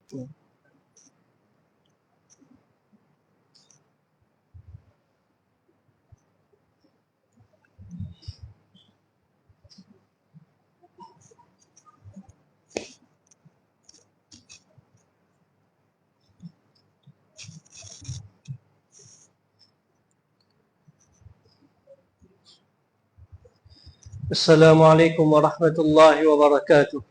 السلام عليكم ورحمة الله وبركاته.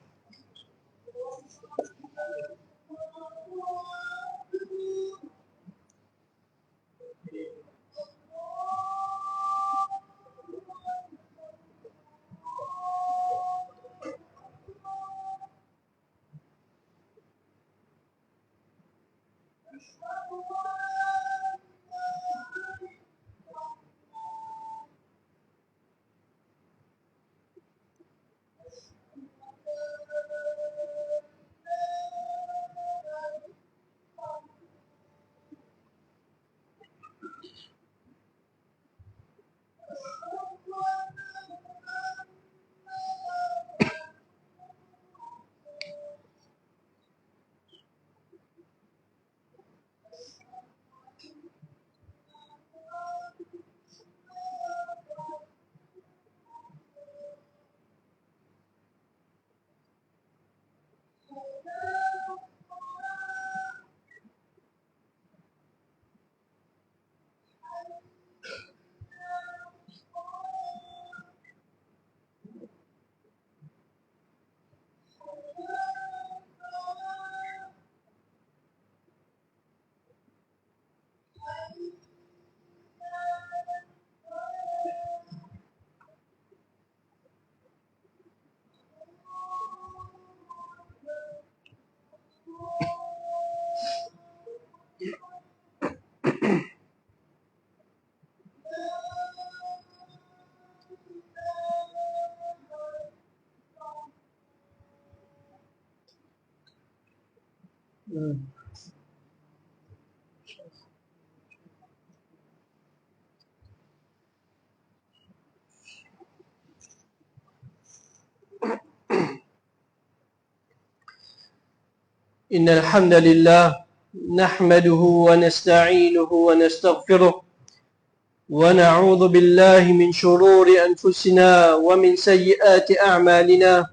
إن الحمد لله نحمده ونستعينه ونستغفره ونعوذ بالله من شرور أنفسنا ومن سيئات أعمالنا.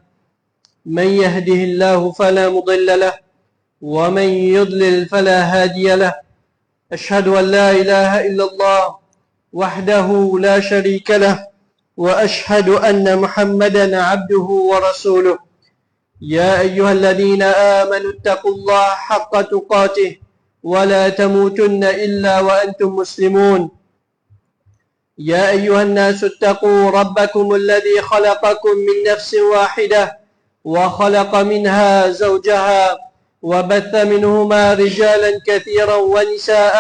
من يهده الله فلا مضل له ومن يضلل فلا هادي له. أشهد أن لا إله إلا الله وحده لا شريك له وأشهد أن محمدا عبده ورسوله. يا أيها الذين آمنوا اتقوا الله حق تقاته ولا تموتن إلا وأنتم مسلمون. يا أيها الناس اتقوا ربكم الذي خلقكم من نفس واحدة وخلق منها زوجها وبث منهما رجالا كثيرا ونساء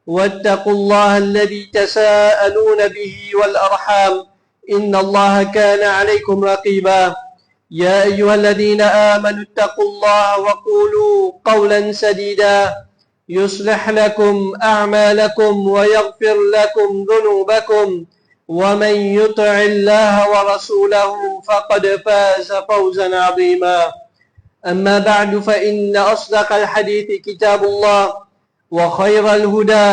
واتقوا الله الذي تساءلون به والأرحام إن الله كان عليكم رقيبا. يا أيها الذين آمنوا اتقوا الله وقولوا قولا سديدا يصلح لكم أعمالكم ويغفر لكم ذنوبكم ومن يطع الله ورسوله فقد فاز فوزا عظيما. أما بعد فإن أصدق الحديث كتاب الله وخير الهدى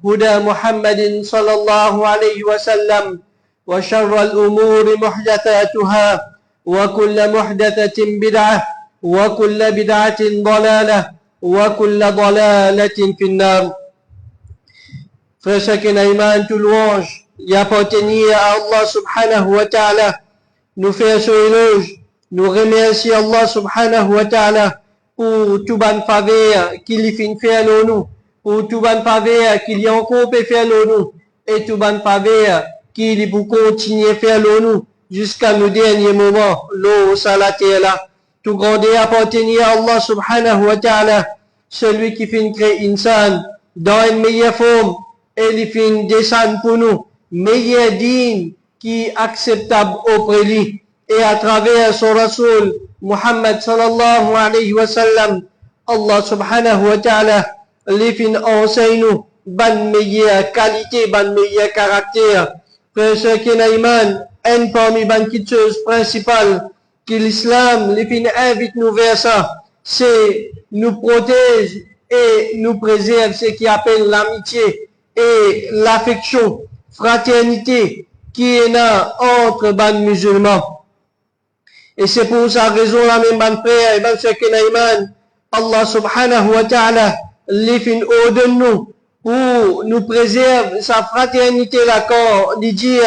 هدى محمد صلى الله عليه وسلم وشر الأمور محدثاتها وكل محدثة بدعة وكل بدعة ضلالة وكل ضلالة في النار. Frères Shakinaïman, tout louange y appartenir à Allah subhanahu wa ta'ala. Nous faisons son éloge, nous remercions Allah subhanahu wa ta'ala pour tout ban faveur qu'il fin faire nous, pour tout ban faveur qu'il y a encore peut faire nous, et tout ban faveur qu'il pour continuer faire nous jusqu'à nos derniers moments, l'eau salatée là. Tout grandé appartenir à Allah subhanahu wa ta'ala, celui qui fait créer insan dans une meilleure forme, et il fait descendre pour nous, meilleur digne qui est acceptable auprès de lui. Et à travers son Rasoul, Muhammad sallallahu alayhi wa sallam, Allah subhanahu wa ta'ala, il fait enseigne nous, bonne meilleure qualité, bonne meilleur caractère. Frère Shakinaïman, une parmi les choses principales que l'islam les invite nous vers ça, c'est nous protège et nous préserve ce qui appelle l'amitié et l'affection, fraternité qui est là entre ban musulmans. Et c'est pour sa raison la même ban frère et ban iman, Allah subhanahu wa ta'ala les fin de nous pour nous préserver sa fraternité là quand il dit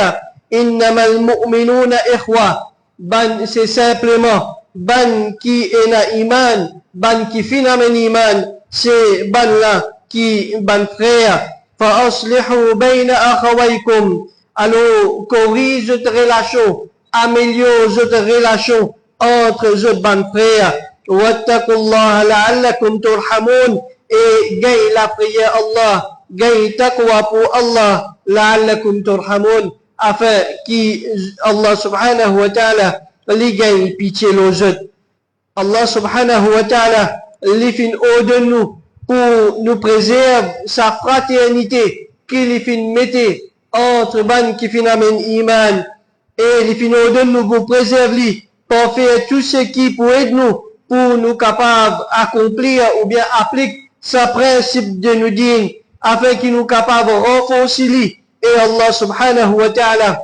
innamal mu'minuna ikhwa, ban c'est simplement ban qui est na iman, ban qui finalement iman, c'est ban là qui ban frère. Fa aslihu bayna akhawaykum, alors corrige cette relation, améliore cette relation entre ce ban frères. Wattaqullaha la'allakum turhamun, et gagne la prière Allah, gagne taqwa pour Allah, la'allakum turhamun, afin qu'Allah subhanahu wa ta'ala li gagne pitié les autres. Allah subhanahu wa ta'ala li fin de nous pour nous préserver sa fraternité qu'il fin mette entre ban qui fin amène iman, et li fin de nous pour préserver pour faire tout ce qui peut aider nous pour nous capables d'accomplir ou bien appliquer sa principe de nous dire afin qu'il nous capables de renforcer lui. Et Allah subhanahu wa ta'ala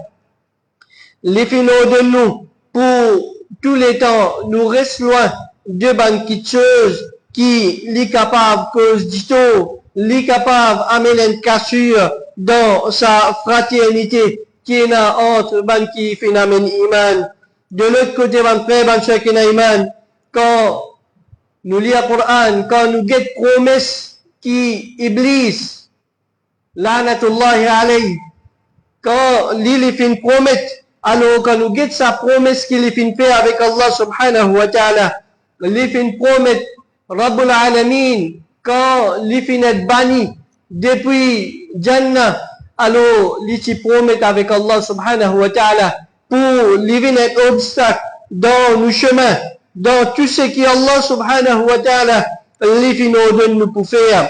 les finaux de nous pour tous les temps nous reste loin de banquiteuses qui les capables cause du tort, les capables amener une cassure dans sa fraternité qui est là entre ban qui phénomène iman. De l'autre côté, ban frère, ban chacun iman, quand nous lisons le Coran, quand nous guettons promesse qui Iblis, la'natullahi alayhi, quand l'île fin promet, alors quand nous guettons sa promesse qu'il fin fait avec Allah subhanahu wa ta'ala, l'île fin promet, Rabbul Alamin, quand l'île fin est banni depuis Jannah, alors l'île promet avec Allah subhanahu wa ta'ala pour l'île être obstacle dans nos chemins, dans tout ce qui Allah subhanahu wa ta'ala les finaux donne nous pour faire.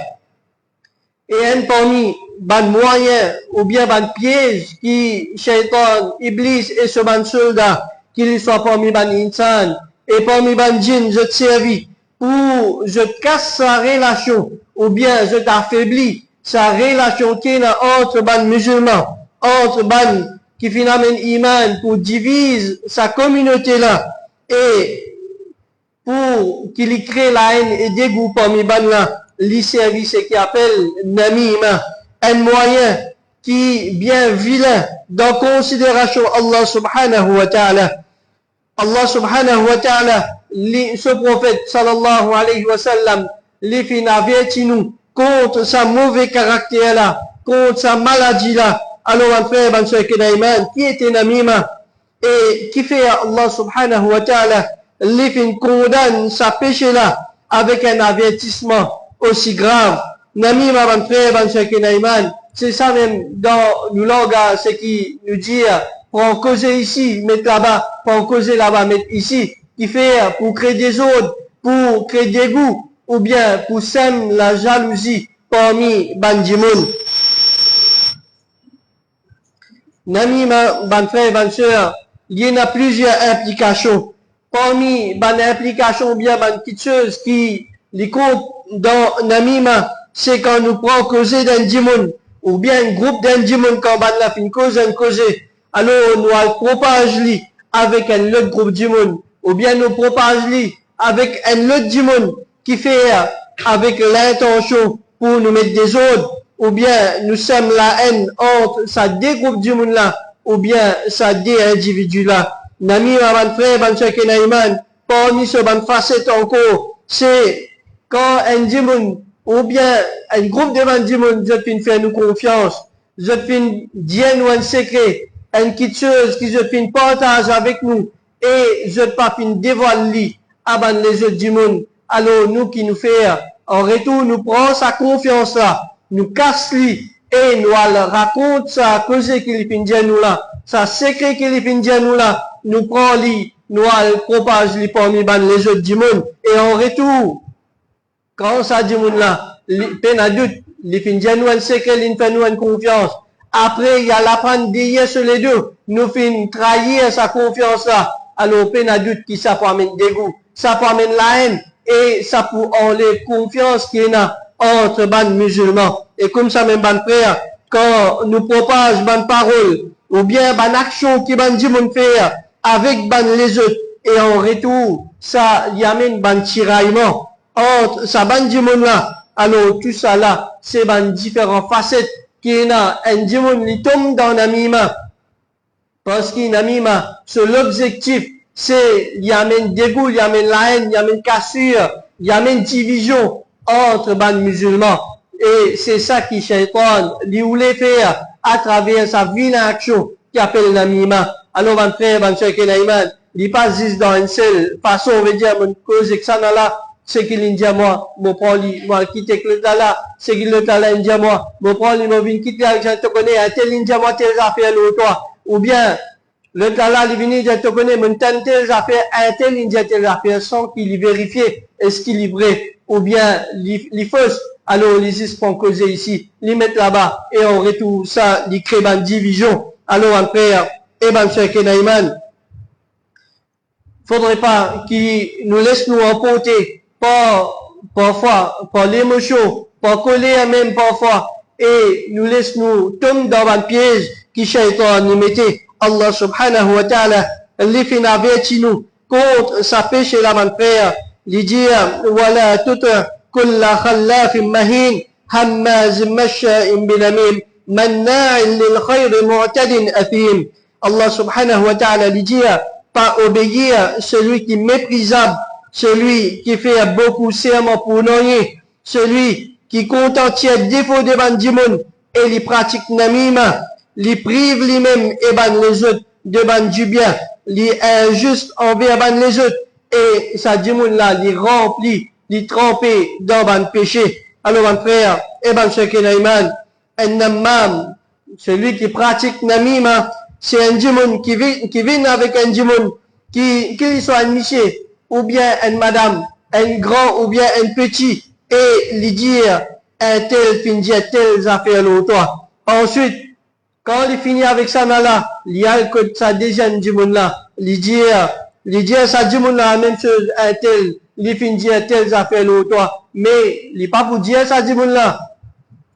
Et un parmi ban moyen ou bien ban piège qui shaitan, iblis et ce ban soldat qu'il soit parmi ban insan et parmi ban djinn je te servis pour je casse sa relation ou bien je t'affaiblis sa relation qui est entre ban musulmans, entre ban qui finalement iman pour divise sa communauté là et pour qu'il crée la haine et dégoût parmi ban là, les services qui appelle namima, un moyen qui bien vilain dans considération Allah subhanahu wa ta'ala. Allah subhanahu wa ta'ala, ce prophète sallallahu alayhi wa sallam, les fin avertit nous contre sa mauvais caractère là, contre sa maladie là. Alors mon frère, mon soeur qui était namima et qui fait Allah subhanahu wa ta'ala les fin condamne sa péché là avec un avertissement aussi grave. Namima mon frère, mon soeur c'est ça même dans le langage, ce qui nous dit pour en causer ici, mettre là-bas, pour en causer là-bas, mettre ici, qui fait pour créer des ordres, pour créer des goûts, ou bien pour semer la jalousie parmi bandimoun. Namima, ban frère, ban sœur, il y en a plusieurs implications. Parmi ban implications, bien ban petites choses qui les comptent dans Namima, c'est quand nous prenons causer d'un dimoun, ou bien un groupe d'un dimoun quand ban la fin cause un causer. Alors nous propage li avec un autre groupe dimoun, ou bien nous propage li avec un autre dimoun qui fait avec l'intention pour nous mettre des ordres, ou bien nous sommes la haine entre ça des groupes dimoun là, ou bien ça des individus là. Nami ban frère, ban chacun iman, parmi ce ban facette encore, c'est quand un dimoun, ou bien un groupe de ban dimoun, je fin faire nous confiance, je fin dire nous un secret, une petite chose qui je fin partage avec nous, et je pas fin dévoile li, avant les autres du monde. Alors nous qui nous fait, en retour nous prend sa confiance là, nous casse li, et nous raconte sa cause qu'il fin dire nous là, sa secret qu'il fin dire nous là, nous prend li, nous propage li parmi les autres du monde, et en retour, quand ça du monde là, peine à doute, li fin dire nous un secret, li fait nous une confiance. Après, il y a la pandémie sur les deux. Nous fin trahir sa confiance là. Alors, peine à doute qui ça peut amener dégoût. Ça peut amener la haine. et ça pour enlever confiance qu'il y a entre ban musulmans. Et comme ça même ban frère, quand nous propage ban parole, ou bien ban action qui ban dit mon faire avec ban les autres, et en retour, ça y amène ban tiraillement entre ça ban dit mon là. Alors tout ça là, c'est ban différentes facettes qui y a un dit mon qui tombe dans l'amima. Parce qu'il namima, c'est l'objectif, c'est il y amène dégoût, il y amène la haine, il y amène cassure, il y amène division entre ban musulmans. Et c'est ça qui Shaitan lui voulait faire à travers sa vilaine action qui appelle namima. Alors ban frère, ban soeur Kenaïman, il passe juste dans une seule façon, on veut dire, mon cause que ça là, c'est qu'il dit moi, mon prend lui, moi quitter que le là, c'est qu'il le là, il dit moi, mon prend lui, mon vient quitter, je te connais, un tel il dit moi, tel affaire l'autre toi. Ou bien, le talent, il vient, je te connais, mais telle affaire, un tel, il dit telle affaire, sans qu'il y vérifie, est-ce qu'il est vrai, ou bien, il fausse. Alors, les is prend causer ici, les mettre là-bas, et on retourne ça, ils créent une division. Alors, en frère, et ben, Cheikh Naïman, faudrait pas qu'il nous laisse nous emporter parfois, par l'émotion, par colère même parfois, et nous laisse nous tomber dans un piège qui Shaitan nous mettait. Allah subhanahu wa ta'ala, les fait avertir nous contre sa péché là, mon frère, lui dire, voilà, tout kulla khallafin mahin, hammaz masha'in binamim, manna'in lil khayr mu'tadin athim. Allah subhanahu wa ta'ala lui dit, pas obéir celui qui est méprisable, celui qui fait beaucoup serment pour noyer, celui qui contentit défaut devant du monde et il pratique namima, il prive lui-même et ban les autres devant du bien, il est injuste envers ban les autres et ça du monde là, il remplit, il trempé dans ban péché. Alors mon frère, et ban Cheikh Naïman, un namam, celui qui pratique namima, c'est un djimoun qui vient avec un djimoun, qu'il soit un monsieur, ou bien une madame, un grand ou bien un petit, et lui dire, un tel finit telles affaires l'autre. Ensuite, quand il finit avec ça là, il y a que ça déjà un djimoun là, lui dire ça djimoun là, la même chose, un tel, il finit telles affaires l'autre. Mais, il n'est pas pour dire ça djimoun là,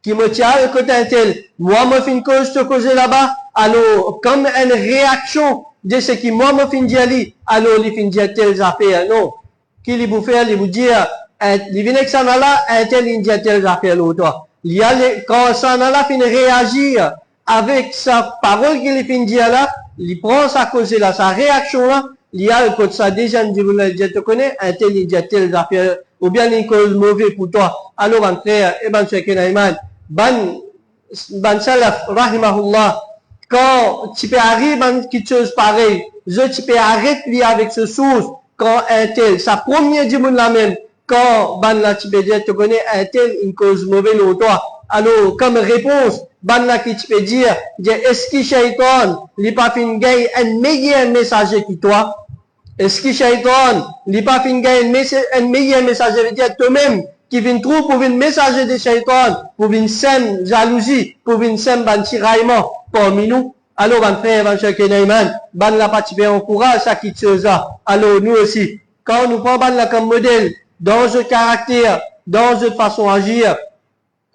qui me tient à côté un tel, moi me fais une cause, te cause là-bas, alors, comme une réaction de ce qui moi me fin dire, alors il fin dire telles affaires, non. Qu'il vous fait, il vous dit, il vient que ça là, un tel il dit telles affaires l'autre. Il y a quand ça là fin réagir avec sa parole qu'il fin dire là, il prend sa cause là, sa réaction là, il y a quand ça déjà dit, je te connais, un tel il dit telles affaires, ou bien une cause mauvaise pour toi. Alors, mon frère, et ben, Cheikh Naïman, ban salaf, rahimahullah, quand tu peux arriver à quelque chose pareil, tu peux arrêter avec ce source, quand un tel, sa première du monde la même, quand ban la tu peux dire, tu connais un tel, une cause mauvaise au toi. Alors, comme réponse, ban la qui tu peux dire, est-ce que Shaitan, il pas fin gagner un meilleur messager que toi? Est-ce que Shaitan, il pas fin gagner un meilleur messager, veut dire toi-même, qui vient trop pour une messager de Shaitan, pour une saine jalousie, pour une saine ban tiraillement parmi nous. Alors, ban frère, ban Cheikh Naïman, ban la participé encourage ça qui chose là. Alors, nous aussi, quand nous prenons ban la comme modèle, dans notre caractère, dans notre façon d'agir,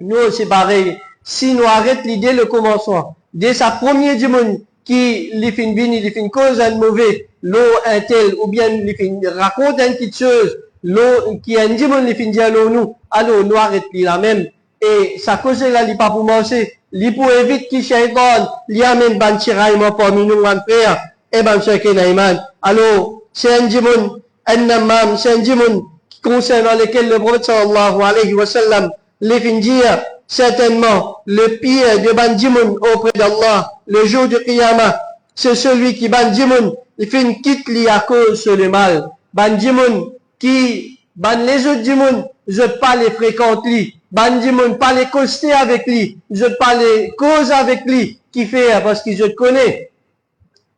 nous aussi pareil. Si nous arrêtons l'idée, le commencement, dès sa première du monde, qui les fin vini, les fin cause un mauvais, l'eau un tel, ou bien les fin raconte une petite chose, l'eau qui a un dimanche les fin dire nous, alors nous arrêtons la même. Et sa cause là, il pas pour manger, il pour éviter qu'il Shaitan, il y a même ban tiraillement parmi nous, mon frère, et ban Cheikh Naïman. Alors, c'est un dimanche, un namam, c'est un dimanche qui concernant lequel le prophète sallallahu alayhi wa sallam, les fin dire, certainement, le pire de ban dimanche auprès d'Allah, le jour du Qiyamah, c'est celui qui ban dimanche, il fait une quitte li à cause sur le mal. Ban dimanche, qui, ban les autres dimanche, je pas les fréquenter, ban dimanche, pas les coster avec lui, je pas les causes avec lui, qui fait, parce qu'il je te connais.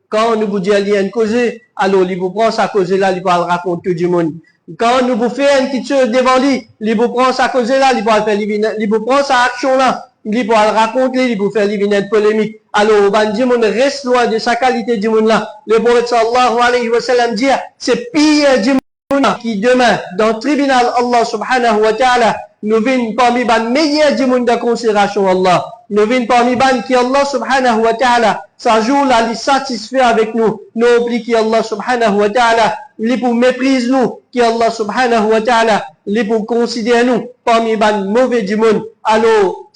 Quand nous vous disons, il y a une cause, alors il vous prend sa cause là, il va le raconter du monde. Quand nous vous faisons une petite chose devant lui, il vous prend sa cause là, il va le faire, il vous prend sa action là, il va le raconter, il vous faire une polémique. Alors, ban du monde reste loin de sa qualité du monde là. Le prophète sallallahu alayhi wa sallam dit, c'est pire du monde qui demain, dans le tribunal Allah subhanahu wa ta'ala, nous viennent parmi les meilleurs du monde de considération Allah. Nous viennent parmi les qui Allah subhanahu wa ta'ala, ça joue là, les satisfaire avec nous. Nous oublions qui Allah subhanahu wa ta'ala, les pour méprise nous, qui Allah subhanahu wa ta'ala, les pour considérer nous parmi les mauvais du monde. Alors,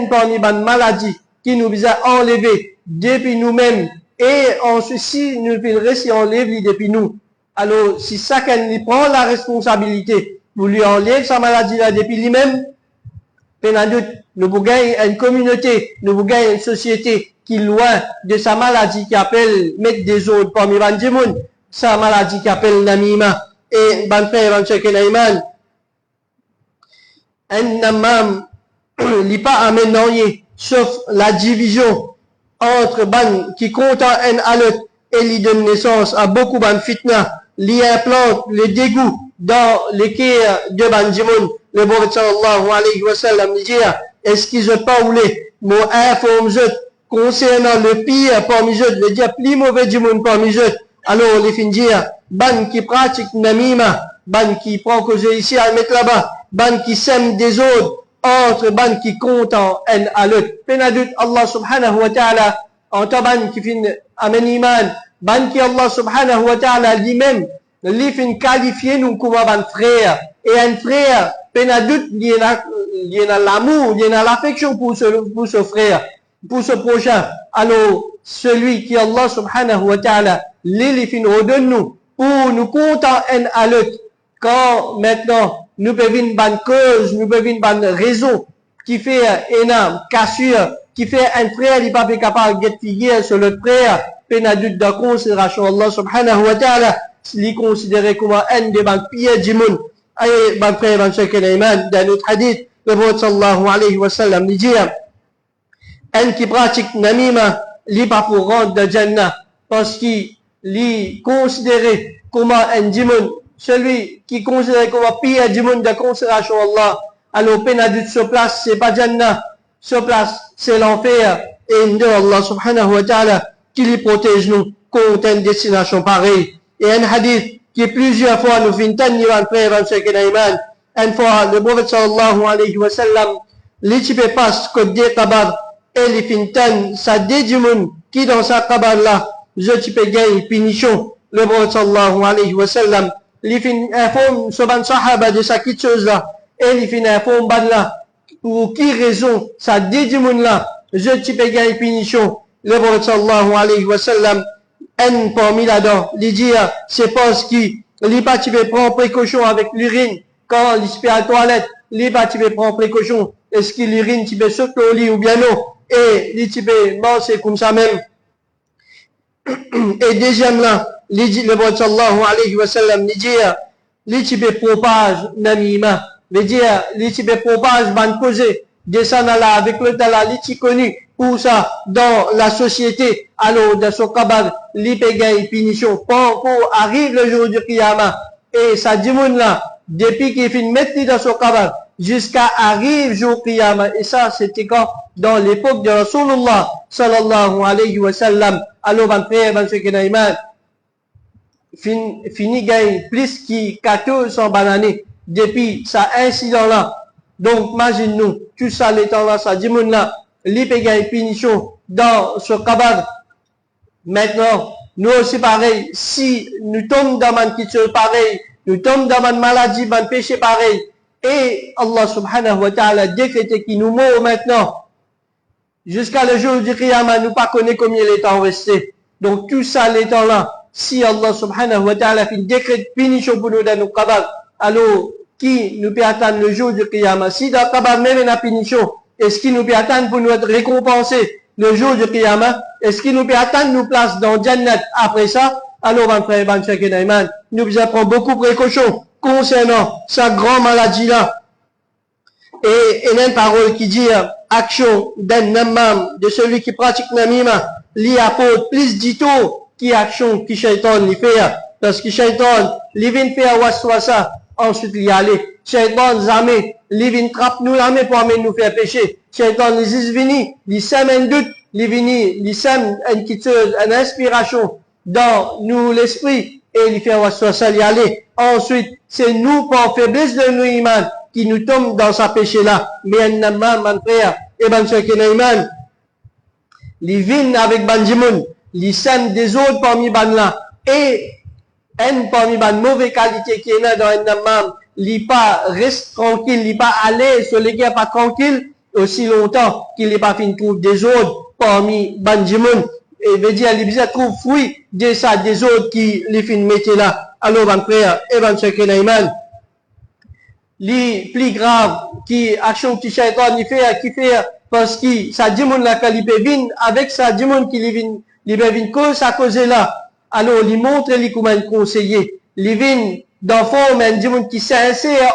parmi les maladies qui nous visent à enlever depuis nous-mêmes, et ensuite, si nous pouvons rester enlever depuis nous, alors si chacun prend la responsabilité pour lui enlever sa maladie là depuis lui-même, nous pouvons gagner une communauté, nous pouvons gagner une société qui est loin de sa maladie qui appelle mettre des autres parmi les gens, sa maladie qui appelle Namima. Et ban frère, ban cheikh Naiman, un namam, il pas amené sauf la division entre ban qui compte un à l'autre et lui donne naissance à beaucoup ban fitna, lui implante le dégoût dans les cœurs de ban djimoun. Le prophète sallallahu alayhi wa sallam dit, est-ce qu'ils ont pas voulu mon informe concernant le pire parmi eux, le dire plus mauvais du monde parmi eux. Alors les fins dire, ban qui pratique namima, ban qui prend cause ici à mettre là-bas, ban qui sème des autres, entre ban qui compte en un à l'autre. Penadut Allah subhanahu wa ta'ala, en taban qui fin amen iman, ban qui Allah subhanahu wa ta'ala lui-même, lui fin qualifié nous comme un frère. Et un frère, penadut, il y a l'amour, il y a l'affection pour ce frère, pour ce prochain. Alors, celui qui Allah subhanahu wa ta'ala, les fin redonne nous, pour nous compter un à l'autre. Quand maintenant, nous pouvons une bonne cause, nous pouvons une bonne raison, qui fait énorme cassure, qui fait un frère, il n'est pas capable de figuer sur l'autre frère, penadut de considération Allah subhanahu wa ta'ala, il est considéré comme un des bonnes pires du monde. Et bon frère, bon cheikh Naiman, dans notre hadith, le prophète sallallahu alayhi wa sallam, il dit, un qui pratique namima, il n'est pas pour rentrer dans Jannah, parce qu'il est considéré comme un démon, celui qui est considéré comme un pire démon de considération Allah. Alors, penadut sur place, c'est pas Jannah, sur place, c'est l'enfer, et de Allah subhanahu wa ta'ala, qui lui protège nous contre une destination pareille. Et un hadith, qui plusieurs fois nous finissons un frère, un cheikh Naiman, une fois, le prophète sallallahu alayhi wa sallam, les types passent que des kabar, et les finissent, ça dédimoun, qui dans sa kabar là, je type gagne punition. Le prophète sallallahu alayhi wa sallam, les finissent informe, ce ban sahaba de sa petite chose là, et les finissent informe ban là, pour qui raison, ça dédimoun là, je type gagne punition. Le prophète sallallahu alayhi wa sallam, un parmi là-dedans, il dit, c'est parce qu'il n'est pas tu veux prendre précaution avec l'urine, quand il se fait à la toilette, il n'est pas tu veux prendre précaution, est-ce qu'il l'urine, tu veux sauter au lit ou bien non, et il tu veux manger comme ça même. Et deuxième là, il dit, le prophète sallallahu alayhi wa sallam, il dit, il tu veux propage namima, il dit, il tu veux propage ban poser, descendre là avec le tala, il tu connu, pour ça, dans la société, alors, dans son kabar, l'ipéga et punition, pour arrive le jour du Qiyamah, et ça dit là, depuis qu'il finit mettre dans son kabar, jusqu'à arrive le jour du Qiyamah, et ça, c'était quand, dans l'époque de Rasulullah, sallallahu alayhi wa sallam, alors, ban frère, ban cheikh Naiman, fini gagne plus que 1400 bananes, depuis ça incident-là. Donc, imagine-nous, tout ça, les temps-là, ça dit là, l'ipéga et punition dans ce kabar. Maintenant, nous aussi pareil, si nous tombons dans une question pareille, nous tombons dans une maladie, dans un péché pareil, et Allah subhanahu wa ta'ala décrète qu'il nous meurt maintenant, jusqu'à le jour du Qiyamah, nous pas connaît combien les temps restés. Donc tout ça, les temps là, si Allah subhanahu wa ta'ala fait une décret de punition pour nous dans nos kabar, alors qui nous peut attendre le jour du Qiyamah? Si dans le kabar même une punition, est-ce qu'il nous peut attendre pour nous être récompensé le jour du Qiyamah? Est-ce qu'il nous peut attendre nous place dans Jannat après ça? Alors, mon frère, mon cheikh Naiman, nous devons prendre beaucoup de précautions concernant sa grande maladie-là. Et il y a une parole qui dit, action d'un namam, de celui qui pratique namima, l'y apporte plus d'ito qui action qui shaitan l'y fait. Parce que shaitan, l'y vient faire waswasa, ensuite l'y aller. Shaitan jamais, l'y vient trappe nous la main pour amener nous faire pécher. Shaitan les is vini, l'y sème un doute, l'y vini, l'y sème une quitteuse, une inspiration dans nous l'esprit, et l'y fait waswasa l'y aller. Ensuite, c'est nous, par faiblesse de nos iman, qui nous tombons dans ce péché-là. Mais un namam, mon frère, et ben, ce qui est iman, les vignes avec Banjimoun, les scènes des autres parmi ban là, et un parmi ban mauvaise qualité qui est là dans un namam, il pas reste tranquille, il pas aller sur les gars pas tranquille, aussi longtemps qu'il n'est pas fin trouve des autres parmi Banjimoun, et veut dire, il bisa trouve fruit de ça, des autres qui les fin mettent là. Alors, mon frère, et ben, ce qui est iman, les plus graves qui action qui shaitan qui fait parce que ça dit mon la qualité vin avec ça dit mon qui les vin cause à cause là alors il montre les comment conseiller les vin d'enfant mais dit mon qui sincère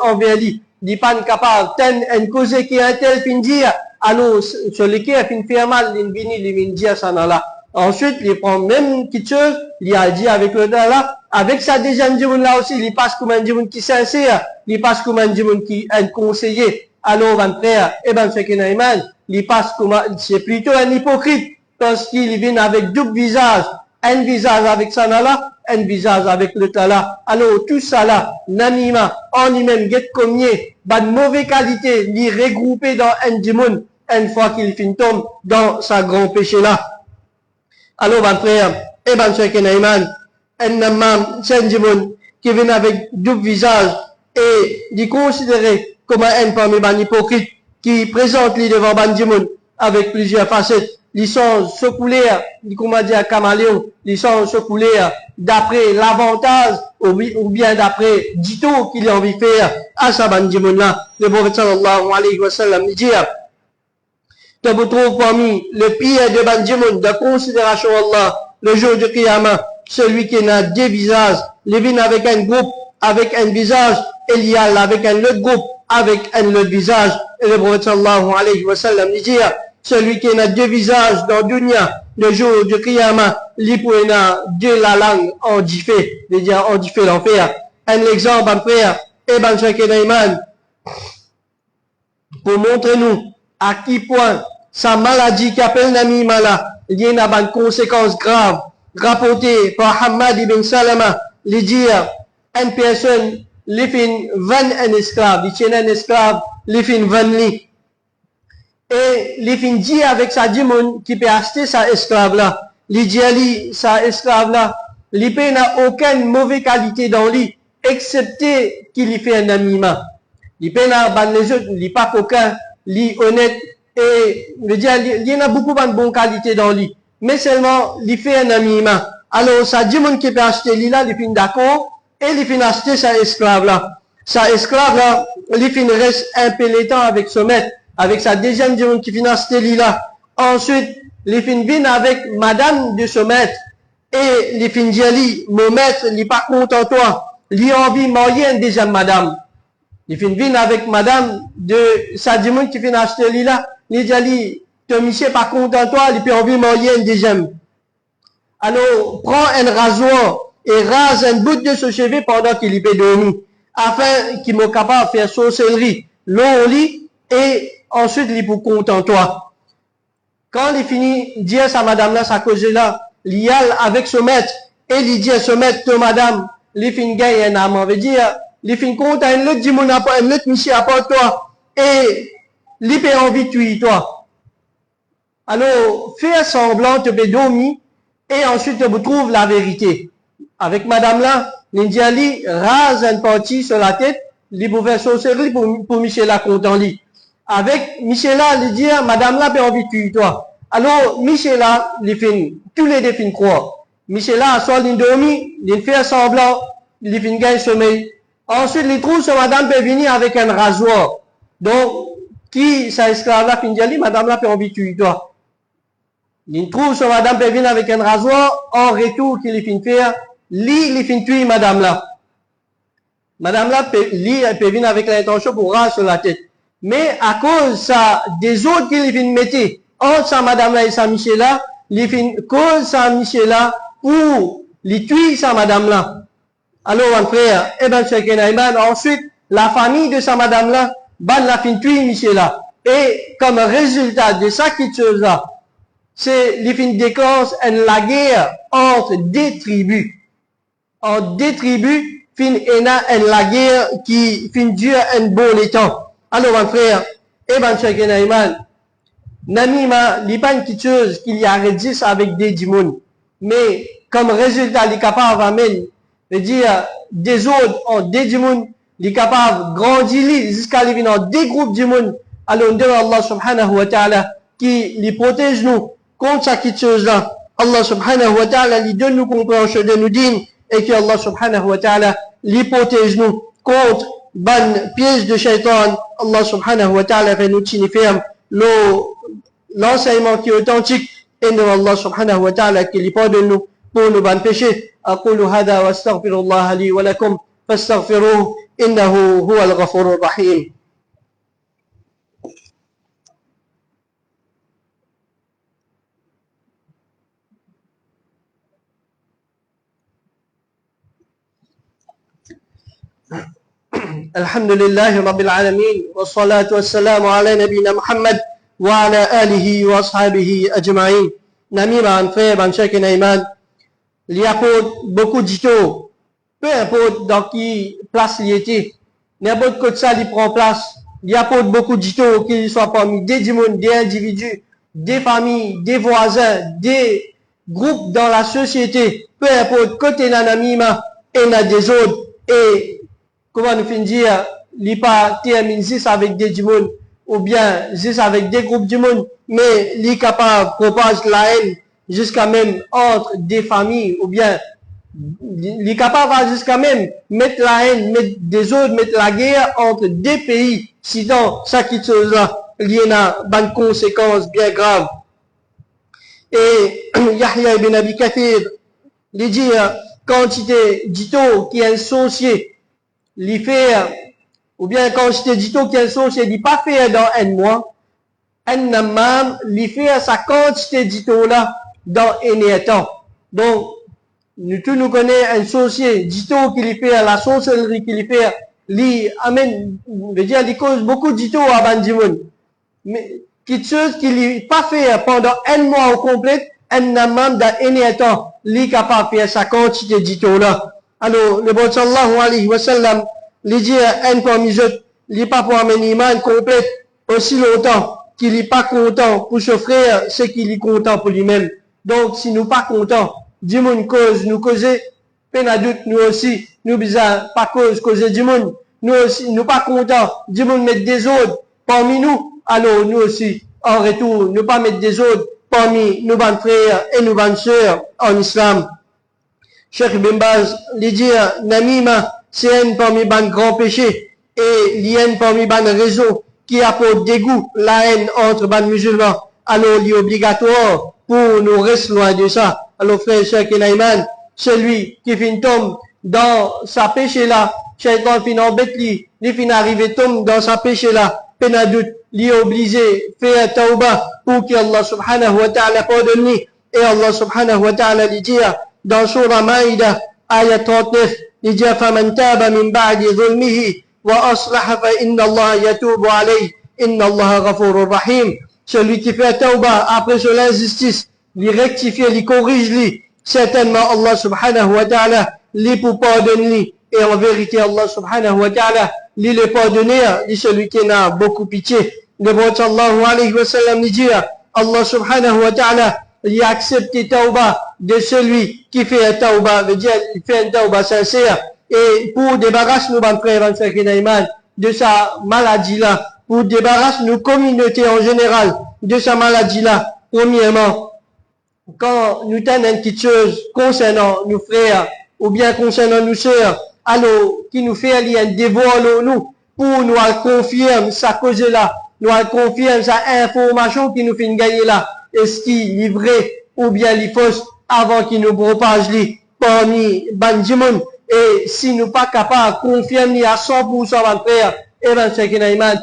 envers lui il pas capable ten une cause qui un tel fin dire alors sur lesquels fin faire mal il vient il vin dire ça là ensuite il prend même quelque chose il a dit avec le là avec ça déjà un dimanche là aussi il passe comme un dimanche qui sincère il passe comme un dimanche qui est un conseiller alors mon frère et ben c'est qu'un iman il passe comme c'est plutôt un hypocrite parce qu'il vient avec deux visages un visage avec ça là un visage avec le là alors tout ça là n'anima en lui-même get combien de mauvaise qualité il regroupé dans un dimanche une fois qu'il finit tombe dans sa grand péché là alors mon frère et ben c'est qu'un iman un namam, c'est un dimanche qui vient avec deux visages et il considéré comme un parmi les hypocrites qui présente les devant Banjimoun avec plusieurs facettes. Ils sont secoués, comme on dit à Caméléon, ils sont secoués d'après l'avantage ou bien d'après dito qu'il a envie de faire à sa Banjimoun là. Le prophète sallallahu alayhi wa sallam dit que vous trouvez parmi le pire de Banjimoun de considération Allah le jour du Qiyamah, celui qui a deux visages, il vient avec un groupe, avec un visage, et il y a avec un autre groupe, avec un autre visage. Et le prophète sallallahu alayhi wa sallam dit, celui qui a deux visages dans le dunya, le jour du Qiyamah, il peut deux la langue en diffé, c'est-à-dire en diffé l'enfer. Un exemple, un frère, Ibn Shakir Iman, pour montrer nous à qui point sa maladie qui appelle Namima là, il y a une conséquence grave. Rapporté par Hamad ibn Salama, il dit, une personne, il fait 20 un esclave, il tient un esclave, il fait 20 li. Et il fait dit avec sa dimon qui peut acheter sa esclave là, il dit sa esclave là, il n'a aucune mauvaise qualité dans lui, excepté qu'il y fait un amima. Il n'a pas les autres, il n'est pas coquin, il est honnête, et il dit, il y en a beaucoup de bonnes qualités dans lui. Mais seulement, il fait un amima. Alors, ça dit mon qui peut acheter lui là, il finit d'accord, et il finit acheter sa esclave là. Sa esclave là, il finit reste un peu le temps avec son maître, avec sa deuxième diamant qui finit acheter lui là. Ensuite, il finit venir avec madame de son maître, et il finit dire lui, mon maître, il n'est pas content toi, il a envie de marier une deuxième madame. Il finit venir avec madame de sa diamant qui finit acheter lui là, il dit lui, ton monsieur pas content toi, il peut envie de marier un deuxième. Alors, prends un rasoir et rase un bout de ce cheveu pendant qu'il y peut dormir, afin qu'il soit capable de faire sorcellerie, l'eau au lit, et ensuite il peut content toi. Quand il finit, dit à sa madame là, sa cause là, il y a avec ce maître, et il dit à ce maître, toi madame, il finit gagner un amant, veut dire, il finit content, un autre dit mon apport, un autre monsieur apporte toi, et il peut envie de tuer toi. Alors, fais semblant, te peux dormir, et ensuite tu trouves la vérité. Avec madame là, l'indiali rase une partie sur la tête, il peut faire sorcellerie pour Michel là content lui. Avec Michel là, il dit, madame là, peut envie de tuer toi. Alors, Michel là, il fait, tous les deux finissent croire. Michel là, soit il dormit, il fait semblant, il finit gagner sommeil. Ensuite, il trouve que madame peut venir avec un rasoir. Donc, qui, sa esclave là, finit dire, madame là, peut envie de tuer toi. Il trouve que madame peut venir avec un rasoir, en retour qu'il finit faire, il finit tuer madame là. Madame là, elle peut venir avec l'intention pour raser sur la tête. Mais à cause ça, des autres qu'il finit mettre, entre sa madame là et sa Michel là, il finit cause sa Michel là, pour les tuer sa madame là. Alors, mon frère, eh ben, c'est qu'un ensuite, la famille de sa madame là, ban la fin tuer Michel là. Et comme résultat de ça qui chose là, c'est les fins déclenchent la guerre entre des tribus. Entre des tribus, fin ena en la guerre qui fin dure un bon temps. Alors, mon frère, et mon cher Iman, Namima, li pas une chose qu'il y a redis avec des dimons. Mais, comme résultat, il est capable d'amener, de dire, des autres en des dimons, il est capable de grandir jusqu'à arriver dans des groupes dimons. Alors, on demande Allah subhanahu wa ta'ala qui les protège nous contre cette chose-là. Allah subhanahu wa ta'ala lui donne nous compréhension de nous dînes et que Allah subhanahu wa ta'ala les protège nous contre ban piège de shaitan. Allah subhanahu wa ta'ala fait nous tenir ferme l'enseignement qui est authentique et nous Allah subhanahu wa ta'ala qui lui pardonne nous pour nos ban péchés. أقول هذا واستغفر الله لي ولكم فاستغفروه إنه هو الغفور الرحيم. الحمد لله رب العالمين والصلاة والسلام على نبينا محمد وعلى آله وأصحابه أجمعين. Namima, un frère, un cheikh Iman, il apporte beaucoup d'ito, peu importe dans qui place il était, n'importe quoi de ça il prend place, il apporte beaucoup d'ito, qu'il soit parmi des dimons, des individus, des familles, des voisins, des groupes dans la société, peu importe côté la Namima et na des autres, et comment nous finir dire, il pas termine juste avec des dimons, ou bien juste avec des groupes du monde, mais il est capable de propager la haine jusqu'à même entre des familles, ou bien il est capable jusqu'à même mettre la haine, mettre des autres, mettre la guerre entre des pays. Sinon, ça qui chose-là, il y a une conséquence bien grave. Et Yahya ibn Abi Kathir, il dit, quantité d'ito qui est associé, il fait ou bien quand je te dis tout quelle chose, je dis pas faire dans un mois, un namam, lui faire sa quantité d'ito là dans un temps. Donc, nous tous nous connaissons un sorcier, d'ito qui lui fait, la sorcellerie qui lui fait, lui amène, veut dire, il cause beaucoup d'ito à Bandimoun. Mais, quelque chose qui lui pas fait pendant un mois au complet, un namam dans un temps, lui capable de faire sa quantité d'ito là. Alors, le bon sallallahu alayhi wa sallam, il dit un parmi eux, il n'est pas pour amener iman complète aussi longtemps qu'il n'est pas content pour ce frère, c'est qu'il est content pour lui-même. Donc, si nous pas contents, dis-moi une cause, nous causer, peine à doute, nous aussi, nous bizarre, pas causer du monde, nous aussi, nous pas contents, dis-moi mettre des autres parmi nous, alors nous aussi, en retour, nous pas mettre des autres parmi nos bonnes frères et nos bonnes sœurs en islam. Cheikh Ibn Baz, il dit, Namima, c'est un parmi les grands péchés et il y a un parmi les raisons qui apportent dégoût, la haine entre les musulmans. Alors, il est obligatoire pour nous rester loin de ça. Alors, frère Cheikh Iman, celui qui finit tombe dans sa péché là, Shaitan finit embête lui, il finit arriver tombe dans sa péché là, peine à doute, il est obligé de faire tauba pour que Allah subhanahu wa ta'ala pardonne lui. Et Allah subhanahu wa ta'ala lui dit dans Surah Maïda, ayat 39, il dit فَمَنْ تَابَ مِنْ بَعْدِ ظُلْمِهِ وَأَصْلَحَ فَإِنَّ اللَّهَ يَتُوبُ عَلَيْهِ إِنَّ اللَّهَ غَفُورٌ رَحِيمٌ. Celui qui fait tauba après son injustice, il rectifie, il corrige lui, certainement Allah subhanahu wa ta'ala, lui pour pardonner lui. Et en vérité, Allah subhanahu wa ta'ala, lui le pardonner, lui celui qui a beaucoup pitié. Le prophète sallallahu alayhi wa sallam dit, Allah subhanahu wa ta'ala, il a accepté tauba de celui qui fait un tauba, veut dire, il fait un tauba sincère. Et pour débarrasser nos bons frères de sa maladie-là, pour débarrasser nos communautés en général de sa maladie-là, premièrement, quand nous tenons une petite chose concernant nos frères, ou bien concernant nos sœurs, alors, qui nous fait un devoir nous, pour nous confirmer sa cause-là, nous confirmer sa information qui nous fait gagner là, est-ce qu'il est vrai ou bien il est fausse, avant qu'il nous propage lui parmi Bandimoun. Et si nous pas capables de confirmer à 100% notre frère, et bien c'est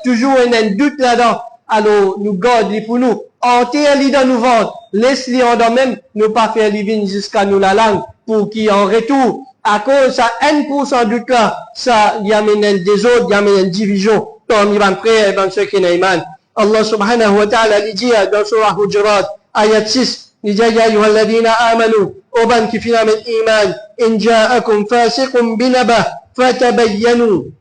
toujours un doute là-dedans, alors nous gardons pour nous, enterre-les dans nos ventres, laisse-les en dedans même, ne pas faire living jusqu'à nous la langue, pour qu'il en retour, à cause ça 1% doute là, ça y amène des autres, y amène une division, parmi nos frères et bien Allah subhanahu wa ta'ala dit dans Surah Hujurat, ayat 6, il dit, Ya ayyuhalladhina amanu, oban qui finalement iman, in ja'akum fasiqum binaba, fatabayyanu.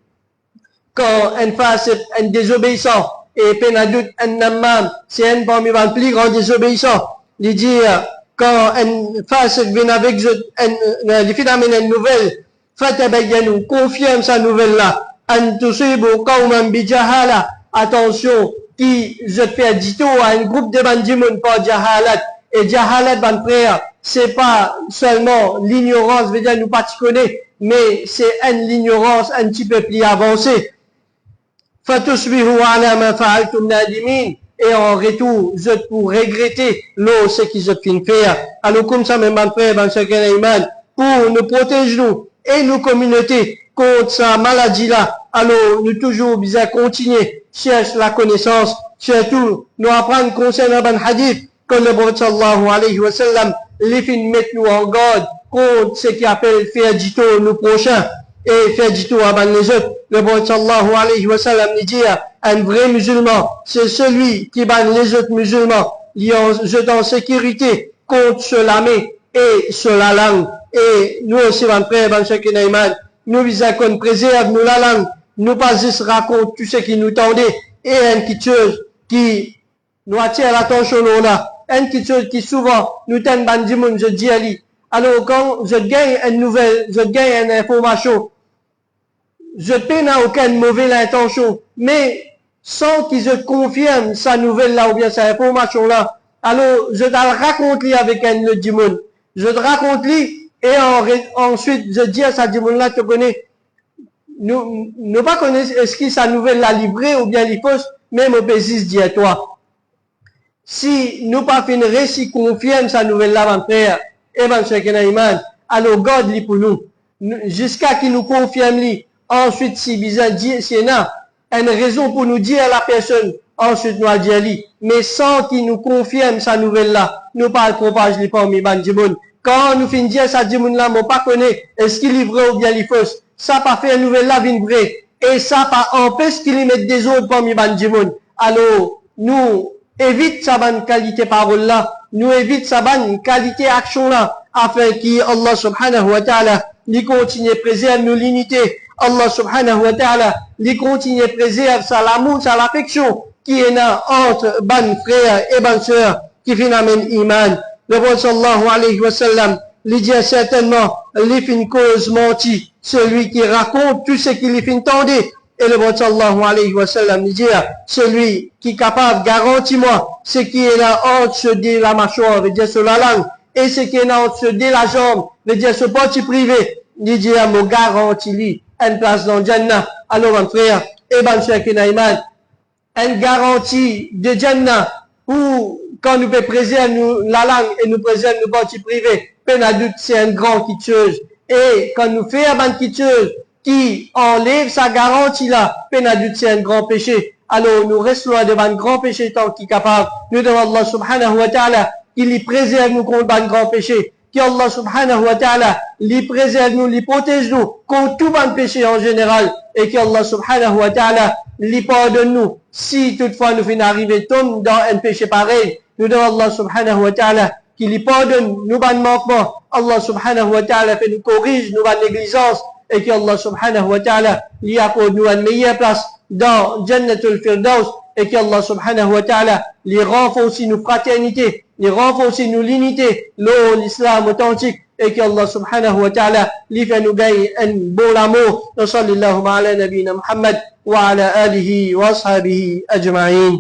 Quand un fasiq, un désobéissant, et penadout un namam, c'est un parmi les plus grands désobéissants. Il dit, quand un fasiq vient avec les phénomènes une nouvelle, fatabayyanu, confirme sa nouvelle là, an tusibu qawman bijahala, attention, qui je fais dito à un groupe de bandimoun par jahalat, et jahalat ban frère, c'est pas seulement l'ignorance, veut dire nous pas connaître, mais c'est l'ignorance un petit peu plus avancée. Fatusbihu ala ma fa'altum nadimin, et en retour, je pour regretter l'eau, ce qu'ils ont fait faire. Alors comme ça, même ban frère, ban chacun iman, pour nous protéger nous, et nos communautés, contre sa maladie-là, alors nous toujours bien continuer, cherche la connaissance, surtout nous apprendre concernant ban hadith, quand le prophète sallallahu alayhi wa sallam, les films mettent nous en garde contre ce qui appelle faire du tort nous prochains et faire du tort à les autres. Le prophète sallallahu alayhi wa sallam dit un vrai musulman, c'est celui qui ban les autres musulmans, il jette en sécurité contre sur la main et sur la langue. Et nous aussi, mon frère, mon chacun iman, nous visons qu'on préserve nous la langue, nous pas juste raconte tout ce qui nous tendait et une chose qui nous attire l'attention là. Une chose qui souvent nous tente bandimoun, je dis à lui. Alors quand je gagne une nouvelle, je gagne une information, je peine à aucune mauvaise intention, mais sans qu'il se confirme sa nouvelle là ou bien sa information là, alors je te raconte lui avec un le dimoun. Je te raconte lui et ensuite je dis à sa dimoun là, tu connais, nous pas connaître est-ce que sa nouvelle l'a livrée ou bien les fausse, même au Bézis dit à toi. Si nous pas fait une récit confirme sa nouvelle là, mon frère, et mon chacun iman, alors garde lui pour nous, jusqu'à qu'il nous confirme lui. Ensuite, si bizarre dit, s'il y a une raison pour nous dire à la personne, ensuite nous a dit à lui, mais sans qu'il nous confirme sa nouvelle là, nous pas propage lui parmi bandimoun. Quand nous finissons dire sa dimoun là, mon pas connaît, est-ce qu'il est vrai ou bien il fausse, ça pas fait une nouvelle là, vine vrai, et ça pas empêche qu'il y mette des autres parmi bandimoun. Alors, nous, évite sa bonne qualité parole là, nous évite sa bonne qualité action là, afin qu'Allah subhanahu wa ta'ala, lui continue préserve nous l'unité. Allah subhanahu wa ta'ala, lui continue préserve sa l'amour, sa l'affection, qui est là entre bonnes frères et bonnes sœurs, qui phénomène iman. Le prophète sallallahu alayhi wa sallam, lui dit certainement, lui fait une cause menti, celui qui raconte tout ce qu'il lui fait entendre. Et le prophète sallallahu alayhi wa sallam dit, celui qui est capable, garantis-moi, ce qui est là entre ce dé la mâchoire, veut dire sur la langue, et ce qui est là entre ce dé la jambe, veut dire ce parti privé, il dit, me garantis-lui une place dans Jannah. Alors, mon frère, et ben, chacun iman, une garantie de Jannah, où, quand nous pouvons préserver la langue et nous préserver nos parties privées, peine à doute, c'est un grand quitteuse. Et quand nous faisons un quitteuse, qui enlève sa garantie là, peine à doute, c'est un grand péché. Alors, nous restons devant un grand péché tant qu'il est capable. Nous devons Allah subhanahu wa ta'ala, qu'il y préserve nous contre un grand péché. Qu'Allah subhanahu wa ta'ala, lui préserve nous, lui protège nous contre tout bon péché en général. Et qu'Allah subhanahu wa ta'ala, lui pardonne nous. Si toutefois nous finissons arriver tombe dans un péché pareil, nous devons Allah subhanahu wa ta'ala, qu'il lui pardonne nous ban manquements. Allah subhanahu wa ta'ala fait nous corrige nous ban négligence. Et qu'Allah subhanahu wa ta'ala lui accorde nous une meilleure place dans Jannatul Firdaus, et qu'Allah subhanahu wa ta'ala lui renforce nos fraternités, lui renforce nos l'unité, l'islam authentique, et qu'Allah subhanahu wa ta'ala lui fait nous gagner un bon amour. Wa sallallahu ala nabina Muhammad wa ala alihi wa ashabihi ajma'in.